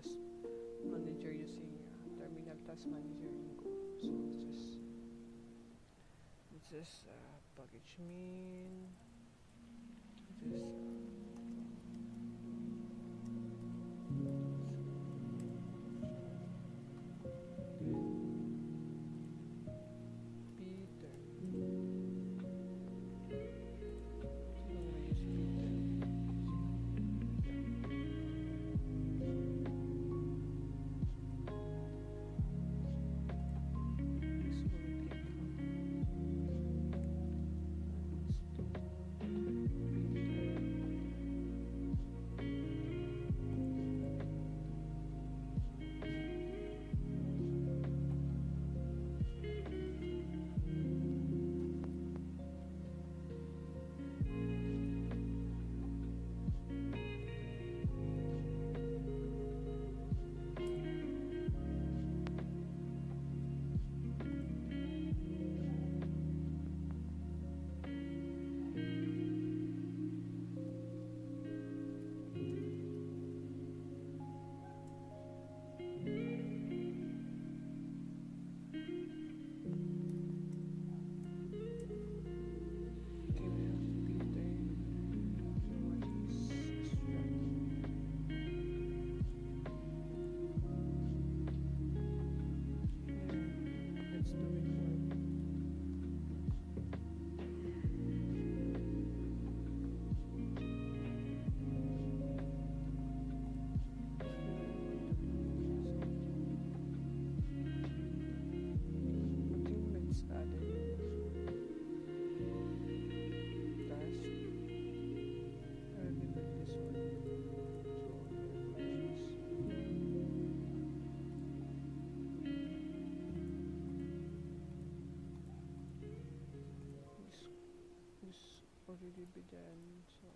task manager using terminal task manager in Go. So this is package min. This Peter. Sino may use Peter? This will get already began, so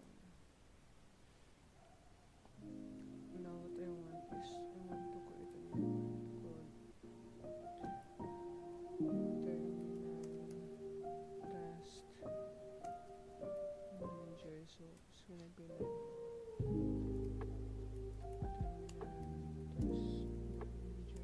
now what I want is I want to create a new code terminal task manager. So it's gonna be like terminal task manager.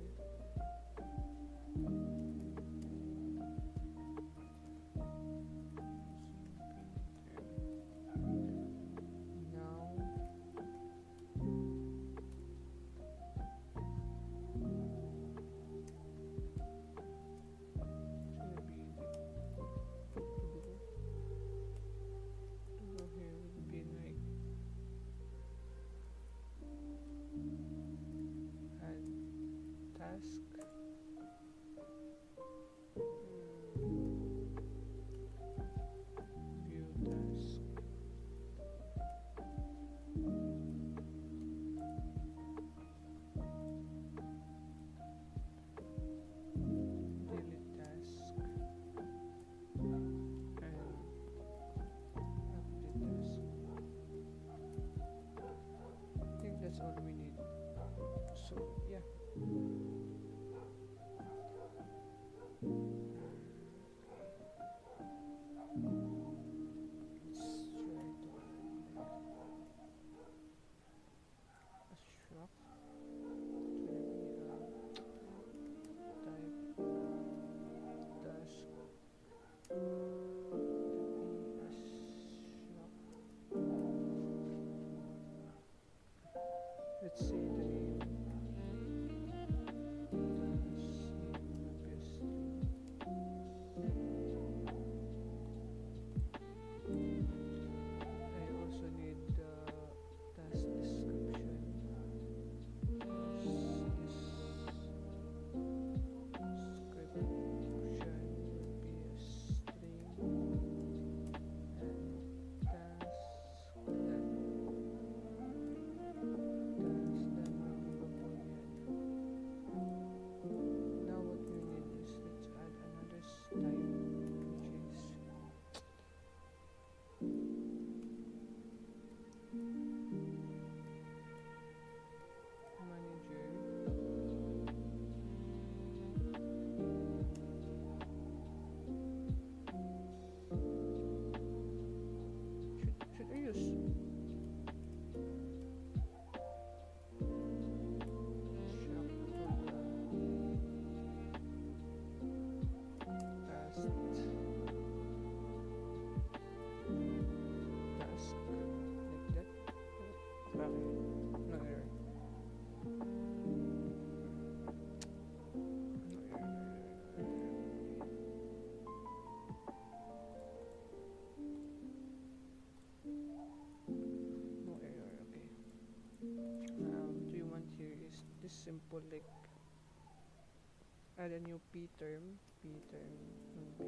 add a new p term. P term will be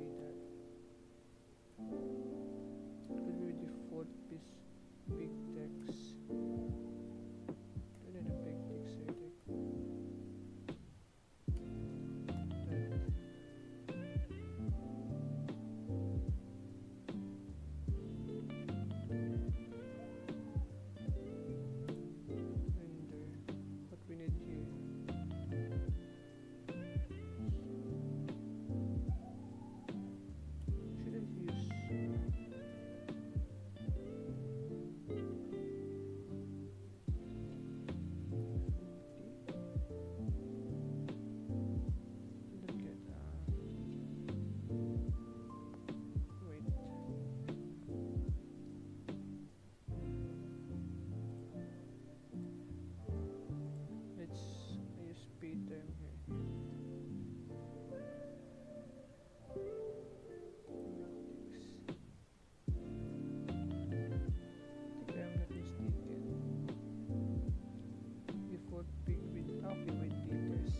that could be the fourth piece big text. Don't need a big text I think. Render. What we need here. Should I use look at wait. Let's use p term here. I think I'm not mistaken. Before big with okay with liters.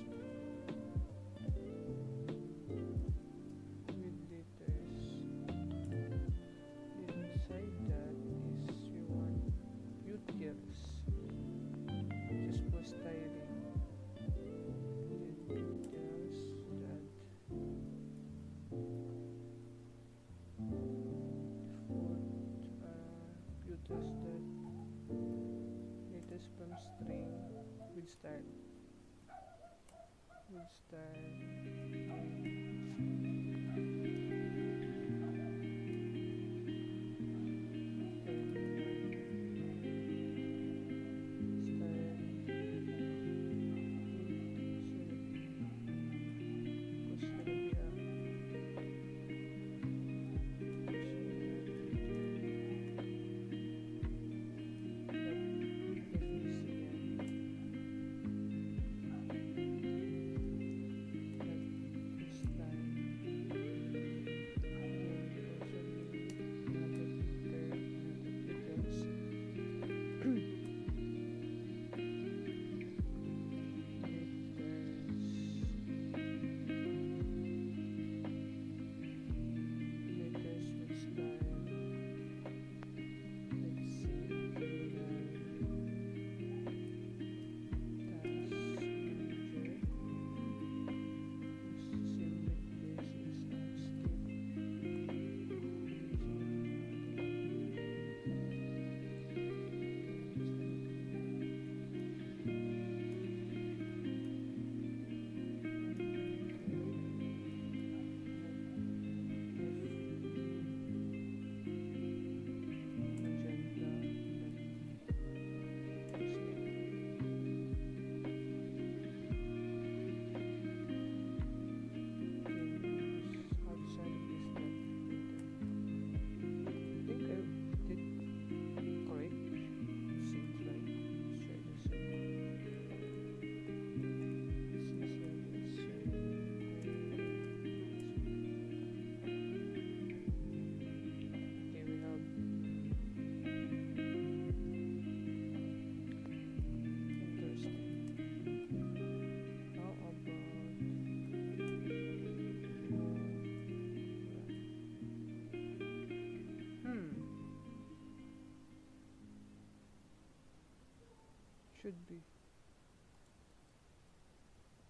With liters. Inside that is we want utils. Just for styling. Then utils that utils that latest from string with style. With style. Should be.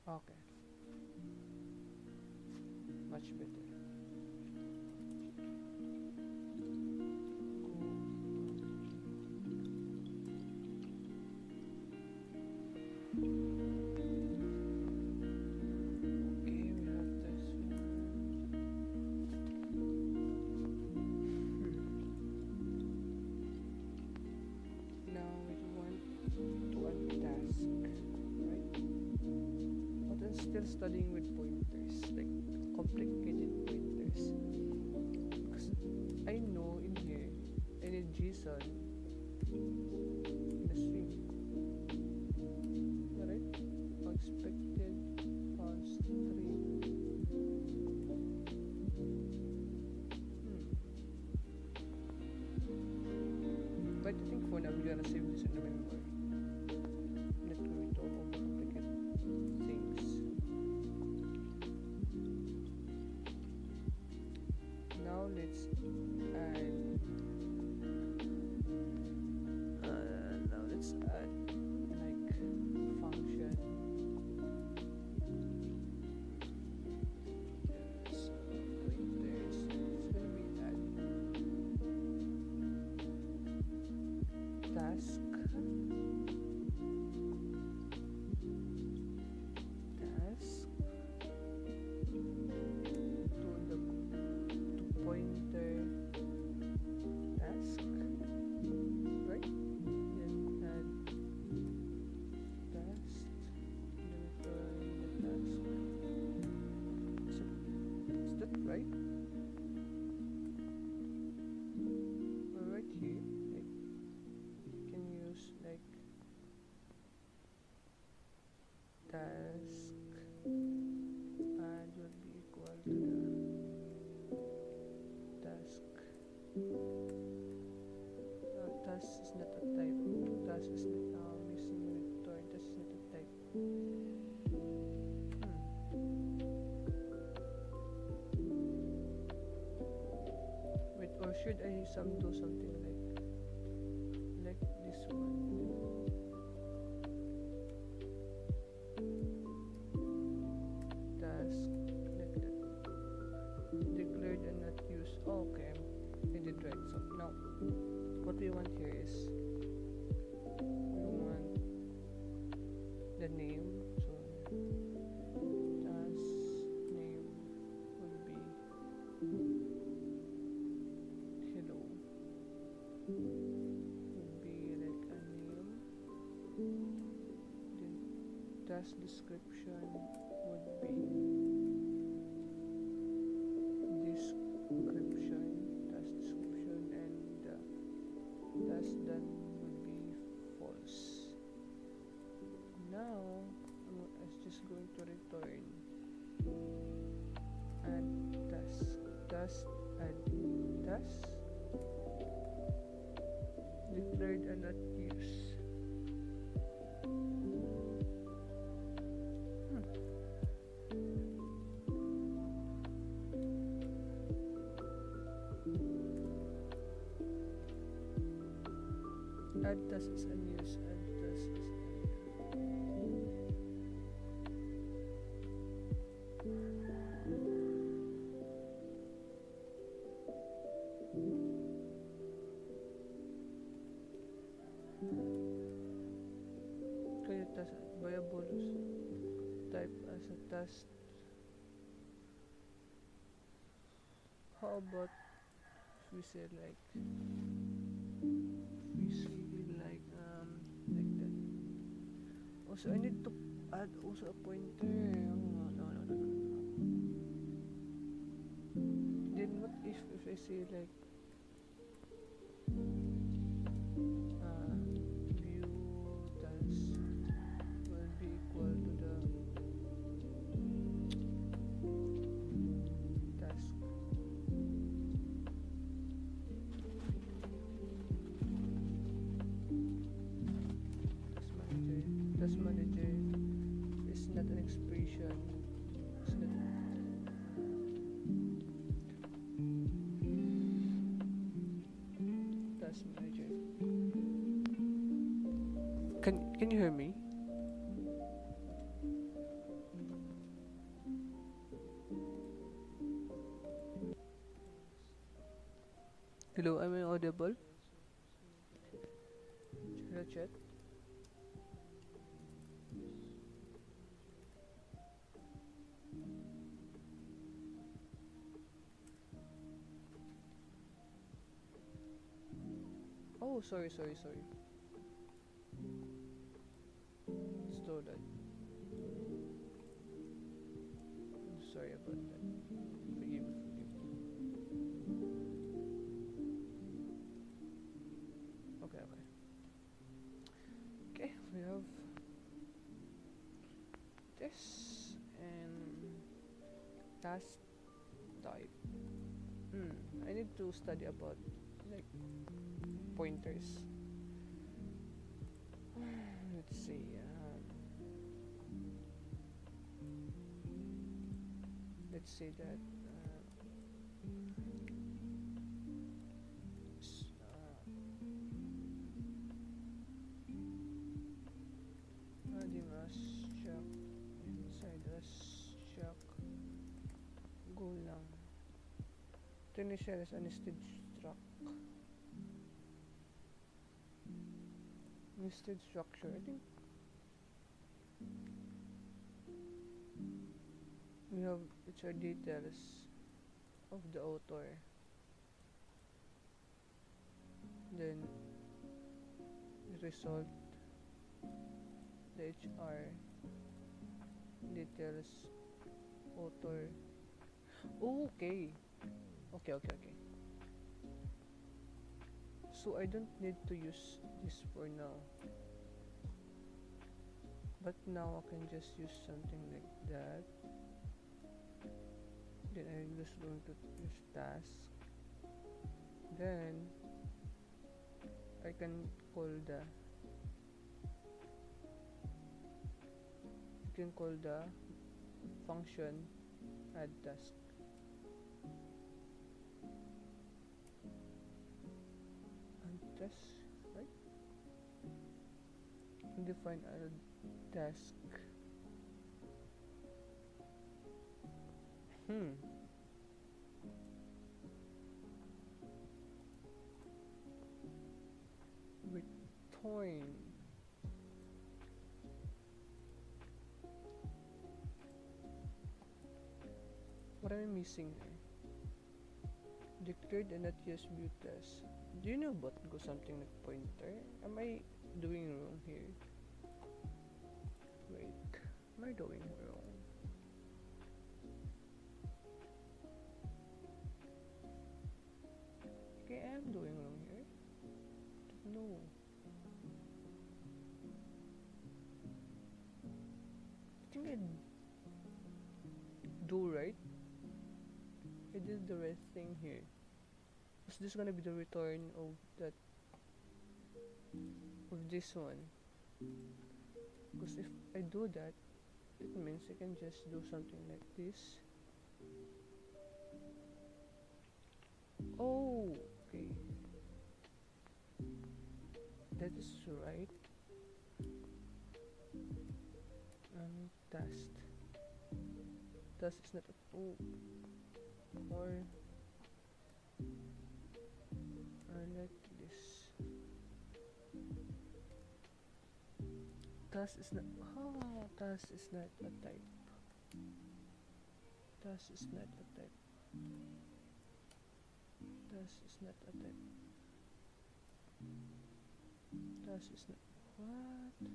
Okay. Much better. Okay, we have this. Now we want to add task, right? But I'm still studying with pointers, like complicated pointers. Because I know in here, I need JSON in a string. Alright? Expected on string. But I think for now we're gonna save this in the memory. Not going to overcomplicate things. now let's add now let's add like function. So pointers, it's gonna be add task to pointer task, right? Then add task, then return the task. So is that right? Or right here, like you can use like task and will be equal to the task. Task is not a type. Task is using return. Task is not a type. Wait, or should I do something like this one? Task like that. Declared and not used. Oh, okay, I did right. So now what we want here is we want the name. So task name will be hello. Would be like a name. Then task description would be description, task description, and task done will be false. Now I'm just going to return add task add task declared and not used. Add task is unused. Add task is kaya task viable type as a task. How about if we say like like that. Also I need to add also a pointer. No. Then what if I say like view task will be equal to the task. Task manager is not an expression. It's not task manager. Can you hear me? Hello, am I audible? Hello, chat. Oh, sorry. Slow that. Sorry about that. Forgive me. Okay, we have this and task type. I need to study about like pointers. Let's see. Let's say that check. Inside, let's check. Golang. The initial is nested struct. Nested structure. I think we have which are details of the author. Then the result, the HR, details, author. Oh, okay. Okay. So I don't need to use this for now. But now I can just use something like that. Then I'm just going to use task. Then I can call the function add task. Add task, right? Define add task. Return. What am I missing here? Declared and not used view test. Do you know about go something like pointer? Am I doing wrong here? Wait, am I doing wrong? Okay, I am doing wrong here. No. I think I do right. I did the right thing here. Is this gonna be the return of that of this one? Because if I do that, it means I can just do something like this. Oh, okay. That is right. Task. Task is not a or like this. Task is not. Oh, task is not a type. Task is not a type. Task is not a type. Task is not. What?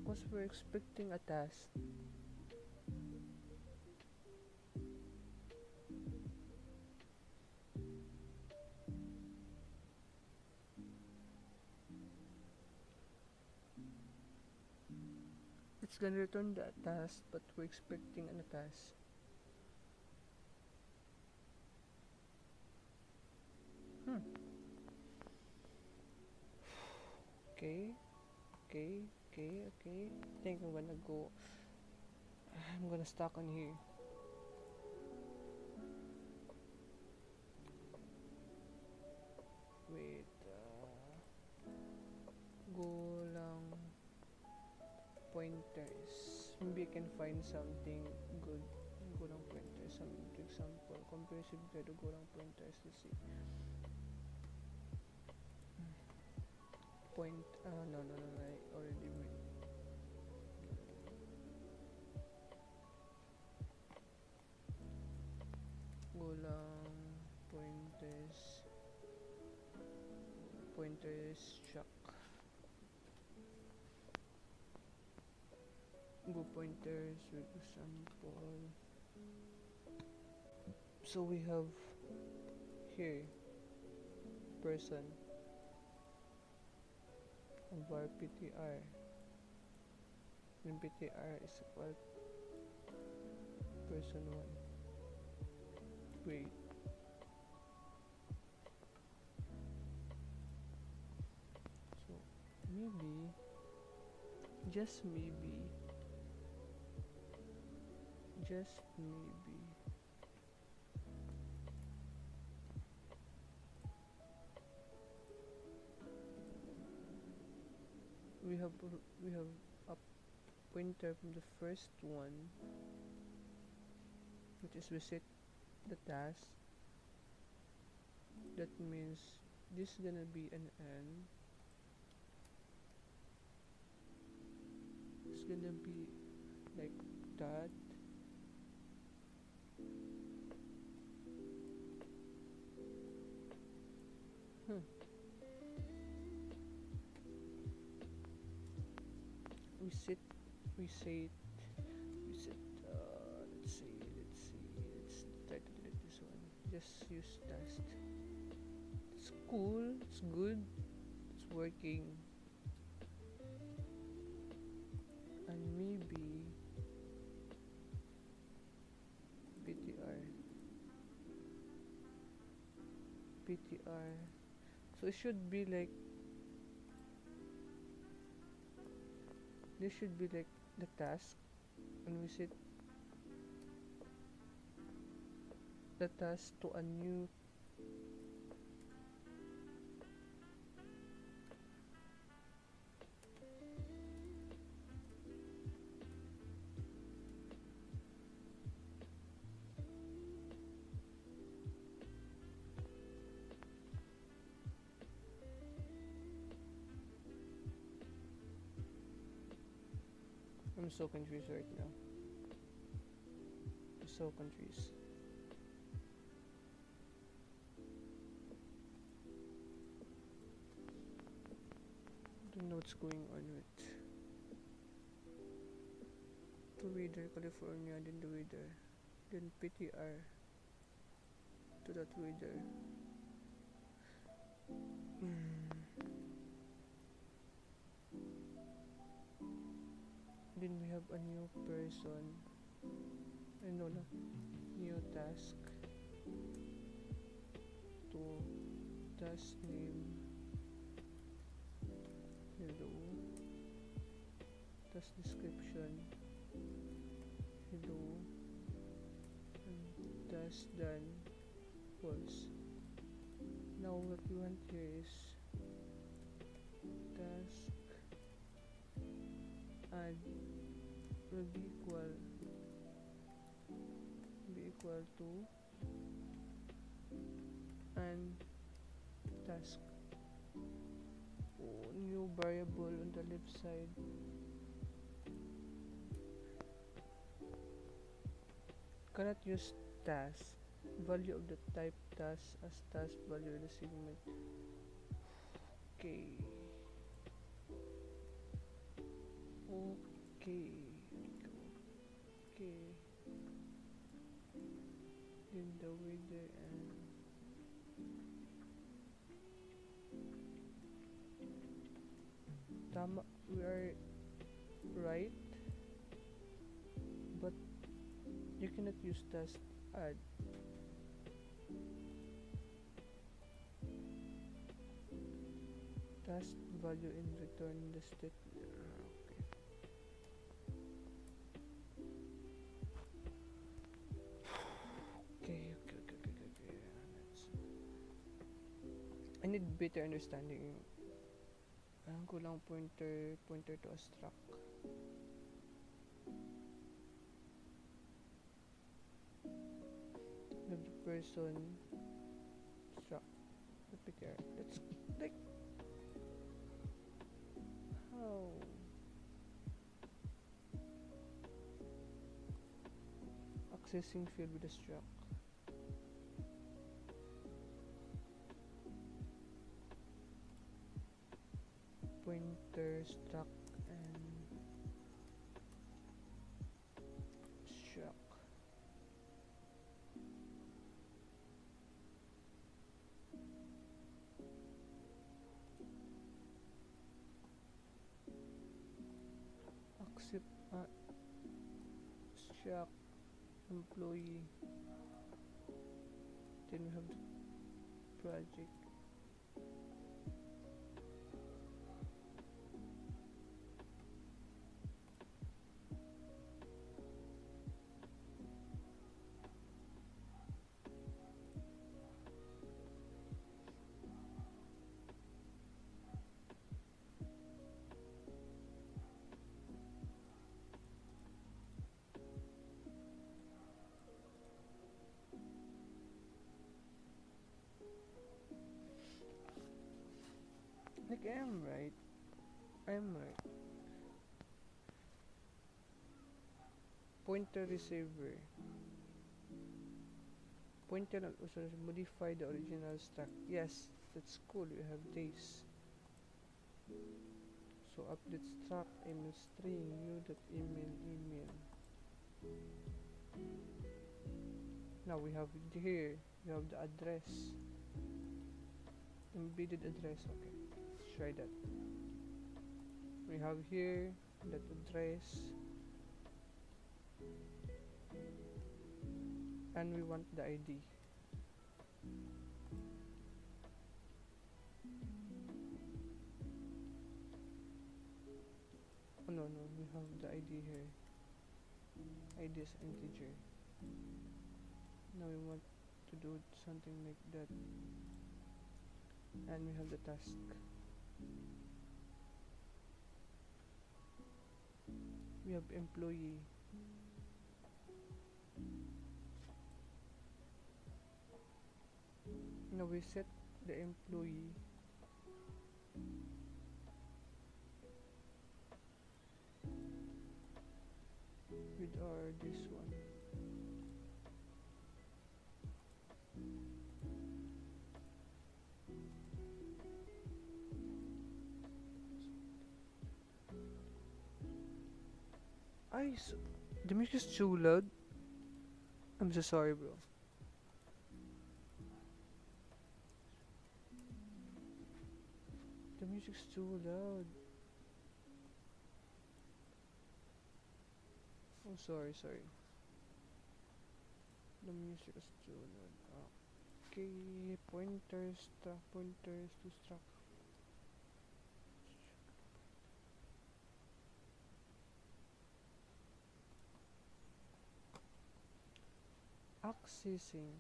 Because we're expecting a task. It's gonna return the task, but we're expecting a task. Okay. I think I'm gonna stuck on here. Wait, Golang pointers. Maybe I can find something good in Golang pointers. Some example, comprehensive guide to Golang pointers. Let's see. No, I already made. Golang pointers chuck. Go pointers with example. So we have here person var ptr, then ptr is equal person 1, Wait. So maybe, just maybe, just maybe, we have a pointer from the first one, which is visit the task. That means this is gonna be an n. It's gonna be like that. Huh. We sit, we say, we sit. Let's try to delete this one. Just use test. It's cool. It's good. It's working. And maybe PTR. PTR. So it should be like, this should be like the task, and we set the task to a new. I'm so confused right now. I'm so confused. Don't know what's going on with to reader California, then the reader, then PTR to that reader. Then we have a new person. No, new task to task name. Hello. Task description. Hello. And task done. False. Now what we want here is task add will be equal to and task. Oh, new variable on the left side. Cannot use task value of the type task as task value in the segment. Okay. Okay. Okay. Then the width and tama, we are right, but you cannot use task add. Task value in return the state. Okay. I need better understanding. Ang kulang pointer to a struct. The person struct the picture. That's like how accessing field with a struct. Pointer struct and struct. Accept struct employee Then we have the project. Like I am right. I am right. Pointer receiver. Pointer and also modify the original stack. Yes, that's cool. You have this. So update struct email string new dot email. Now we have it here. You have the address. Embedded address. Okay. Let's try that. We have here that address. And we want the ID. Oh no, we have the ID here. ID is integer. Now we want to do something like that. And we have the task. We have employee. Now we set the employee with our this one. The music is too loud. I'm so sorry, bro. The music's too loud. Oh, sorry. The music is too loud. Okay, pointers to struct. Accessing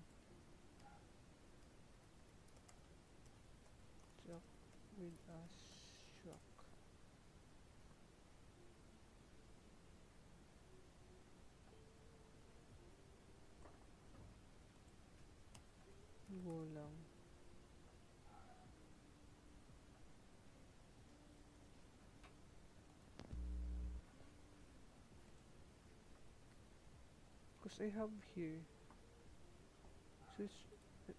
struct with a struct. Golang. Because I have here. So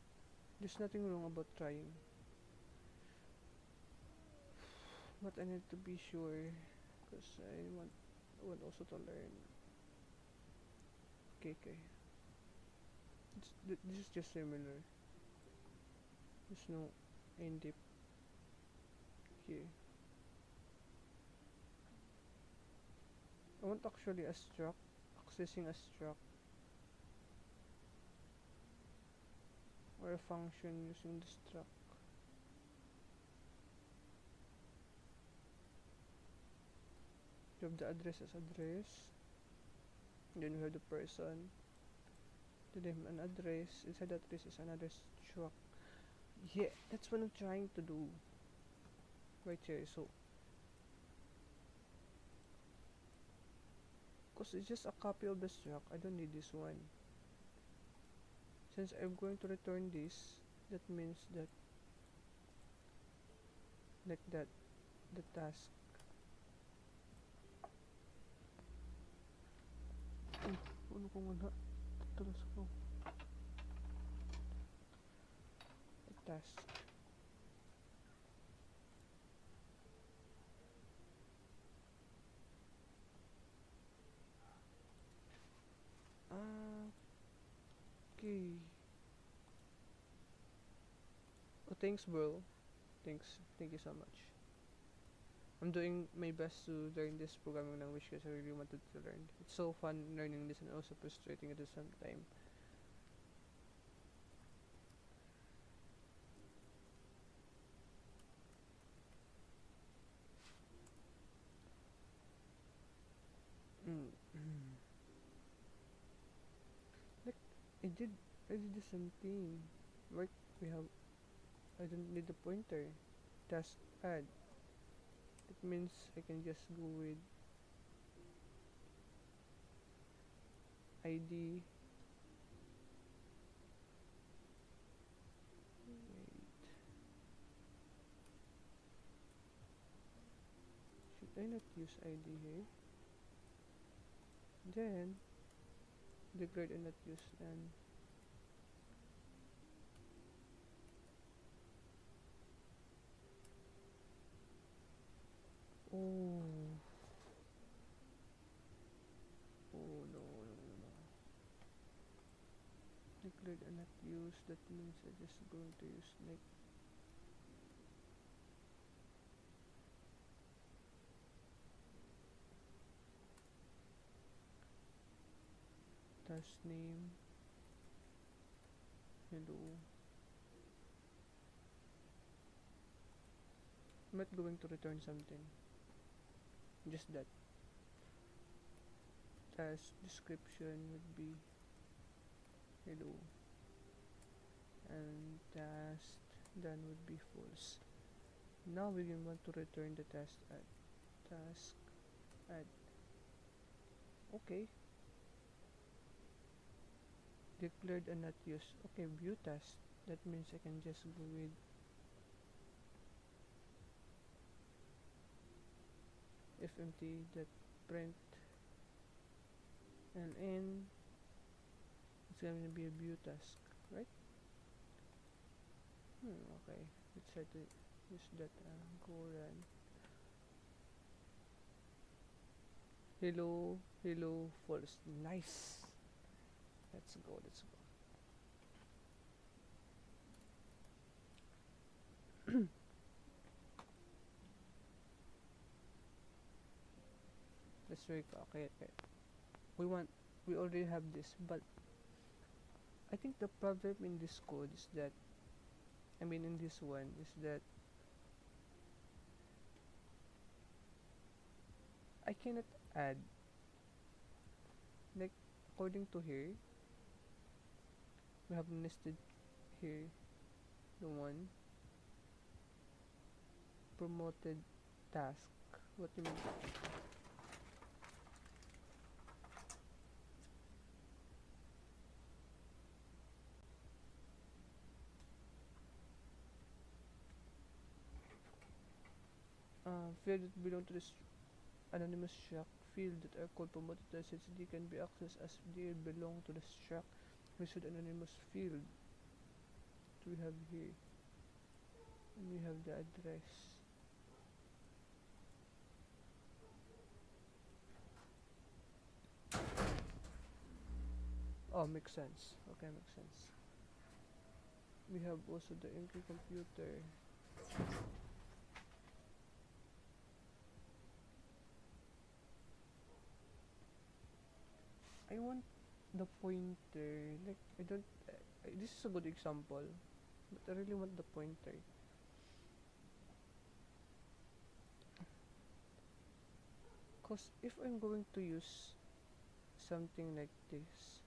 there's nothing wrong about trying. But I need to be sure. Because I want also to learn. Okay. This is just similar. There's no in deep here. I want actually a struct, accessing a struct or a function using the struct. You have the address as address. Then you have the person. Then you have an address. Inside the address is another struct. Yeah, that's what I'm trying to do. Right here. So, because it's just a copy of the struct, I don't need this one. Since I'm going to return this, that means that like that, the task. Ano ko nga? Talas ko. The task. Okay. Oh, thanks, bro. Thank you so much. I'm doing my best to learn this programming language because I really wanted to learn. It's so fun learning this and also frustrating at the same time. I did I did the same thing. Right, we have I don't need the pointer. Task add. It means I can just go with ID. Wait, should I not use ID here? Then declared and not used and oh oh no no no no. Declared and not used, that means I just going to use like task name hello. I'm not going to return something, just that. Task description would be hello, and task done would be false. Now we want to return the task add. Okay, declared and not used. Okay, view task. That means I can just go with fmt that print ln. It's going to be a view task, right? Okay, let's try to use that. Golang hello hello false. Nice. Let's go. Let's go. Let's work. Okay, okay. We already have this, but I think the problem in this code is that I mean in this one is that I cannot add, like, according to here we have nested here the one promoted task. What do you mean? Field that belong to this anonymous struct. Field that are called promoted tasks they can be accessed as they belong to the struct. We should anonymous field we have here, and we have the address. Oh, makes sense. Okay, makes sense. We have also the entry computer. I want the pointer. Like, I don't. This is a good example, but I really want the pointer. Cause if I'm going to use something like this,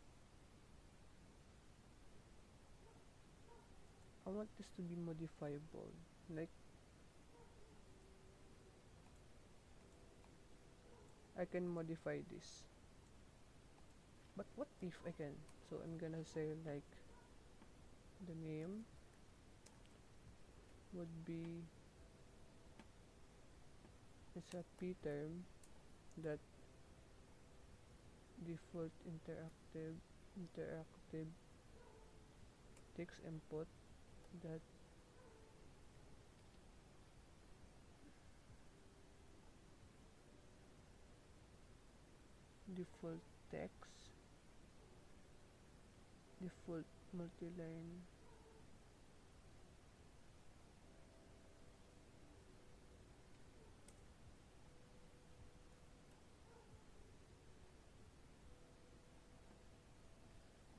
I want this to be modifiable. Like, I can modify this. But what if I can? So I'm gonna say like the name would be, it's a p term that default interactive text input that default text default multi-line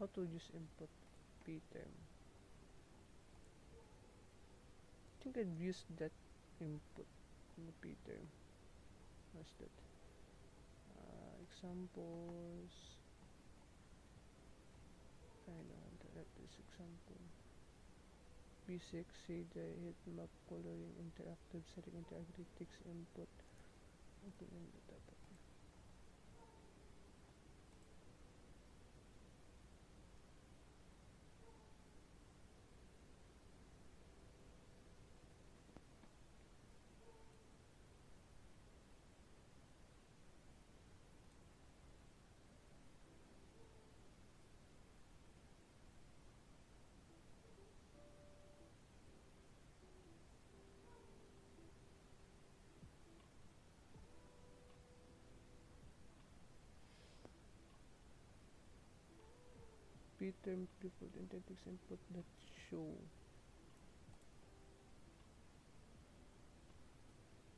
how to use input p term. I think I'd use that input in the p term. What's that? Examples I know that this example. B6, say the heat map coloring interactive setting interactive text input. Open in the tab. P-term default text input that show.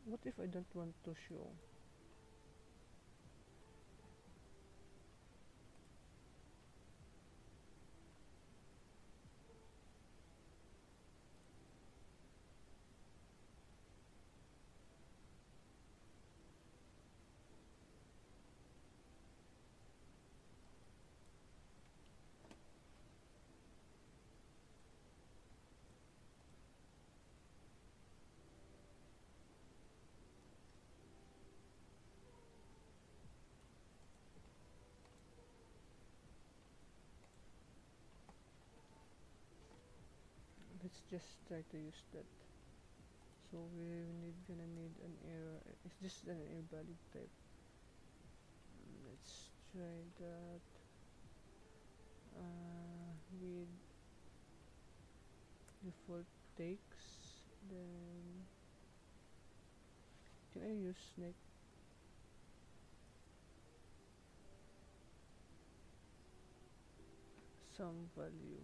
What if I don't want to show? Let's just try to use that. So we gonna need an error. Is this an invalid type? Let's try that with default takes. Then can I use snake? Some value.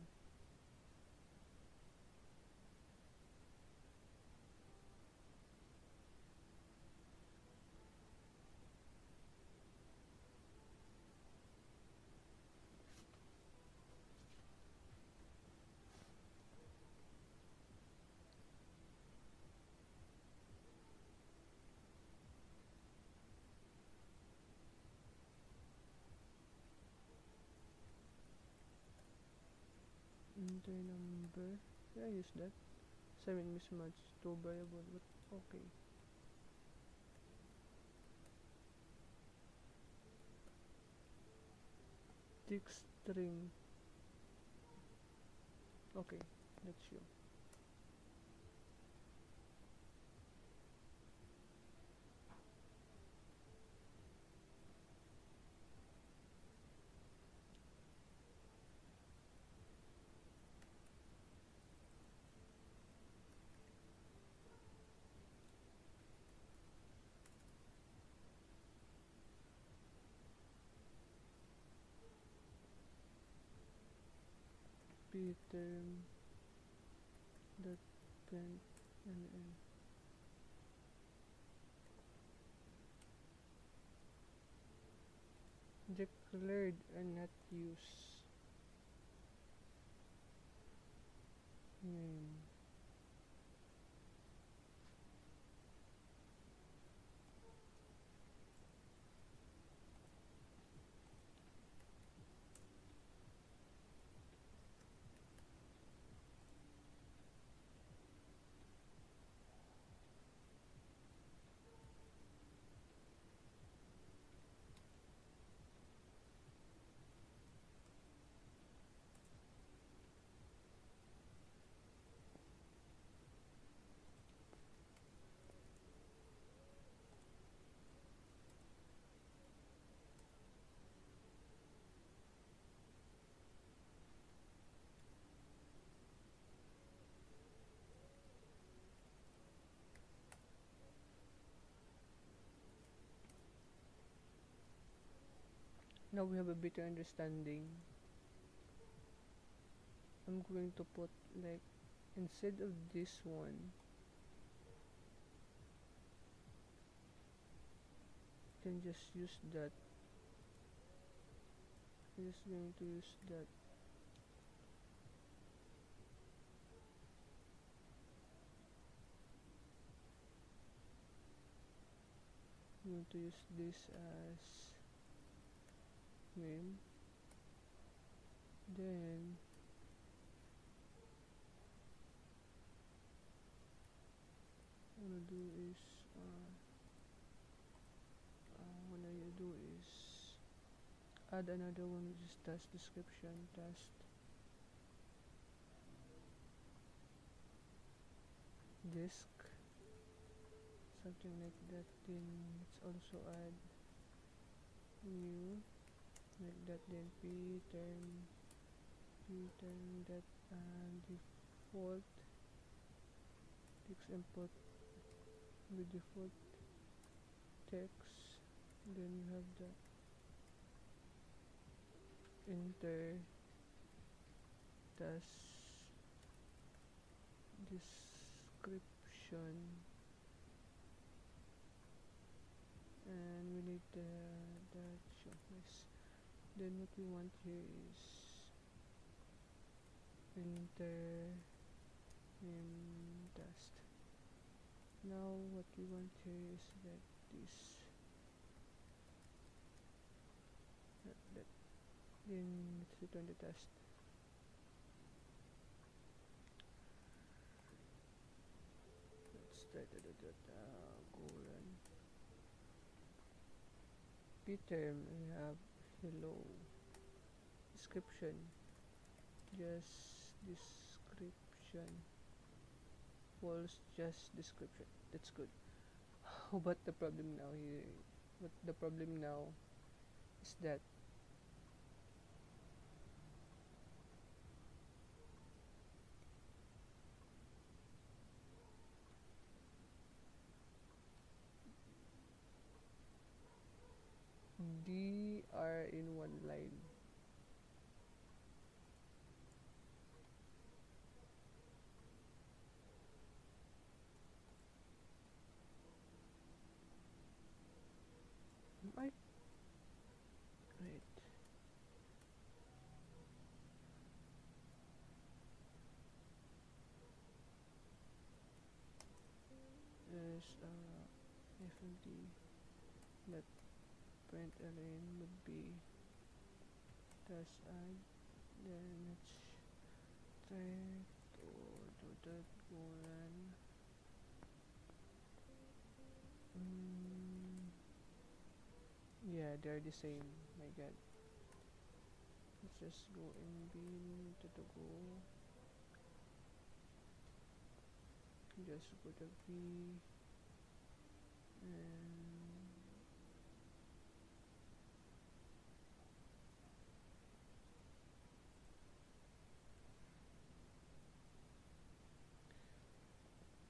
Enter number. Can I use that? 7 mismatch. 2 variable. But okay. Text string. Okay, that's you. P-term dot print and declared and not used. Name. Now we have a better understanding. I'm going to put like instead of this one, you can just use that. I'm just going to use that. I'm going to use this as name. Then what I'm gonna do is what I do is add another one, which is task description, task disk, something like that. Then let's also add new like that. Then p term that default text input with default text. Then you have the enter task description, and we need the show nice. Then what we want here is enter name task. Now what we want here is that this that then let's return the task. Let's try Golang p-term. We have hello description, just description, false, just description. That's good. But the problem now here, what the problem now is that D are in one line. I wait. Is fmd that println would be task add. Then let's try to do that one. Yeah, they're the same. My god. Let's just go in bin to the go. Just go to V and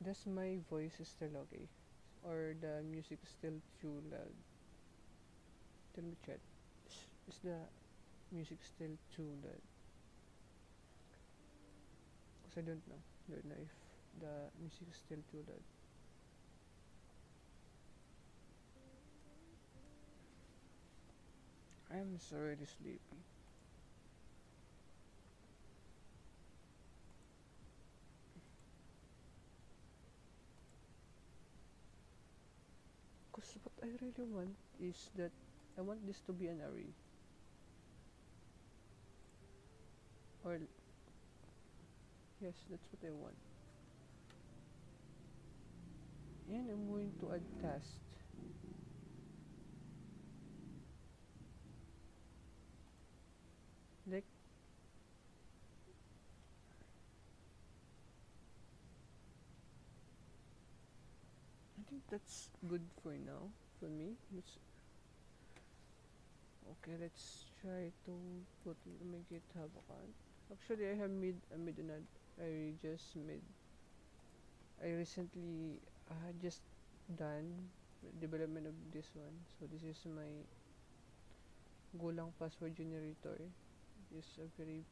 does my voice is still okay? Or the music is still too loud? Tell me chat. Is the music still too loud? Because I don't know. Don't know if the music is still too loud. I'm so already sleepy. Because what I really want is that I want this to be an array. Or yes, that's what I want. And I'm going to add task. Like I think that's good for now for me. Let's try to put my GitHub account. Actually, I have made an I just made. I recently just done development of this one. So this is my Golang password generator. This is a very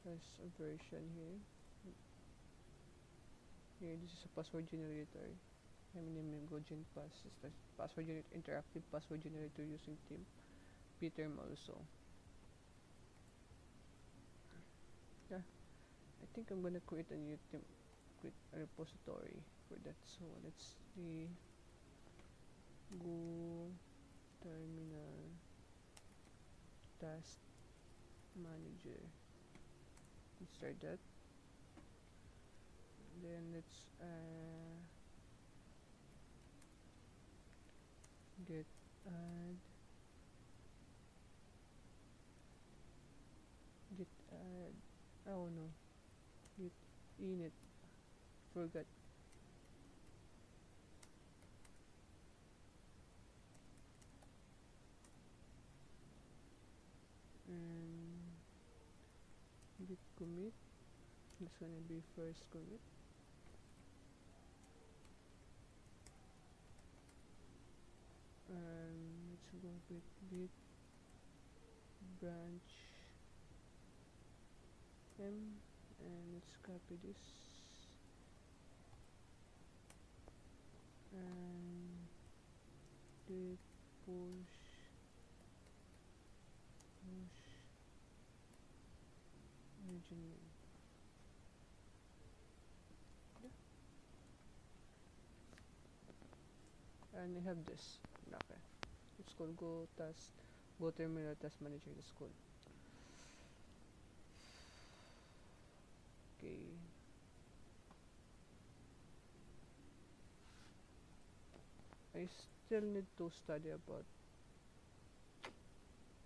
nice version here. Here, this is a password generator. I'm naming Gogen Pass. It's the password interactive password generator using Team p-term also. Yeah, I think I'm gonna create a new team, create a repository for that. So let's see. Go terminal task manager. Let's try that. Then let's get add git add. Oh no, git init. Forgot. And git commit. This gonna be first commit. Let's go with git branch m, and let's copy this and git push origin name. Yeah. And I have this. Okay. It's called go terminal task manager. It's called. Okay. I still need to study about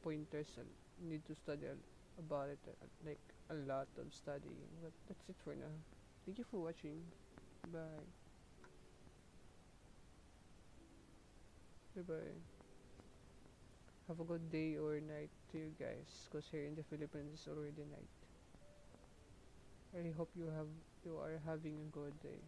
pointers. I need to study about it, like a lot of studying. But that's it for now. Thank you for watching. Bye. Bye bye. Have a good day or night to you guys, cause here in the Philippines it's already night. I hope you are having a good day.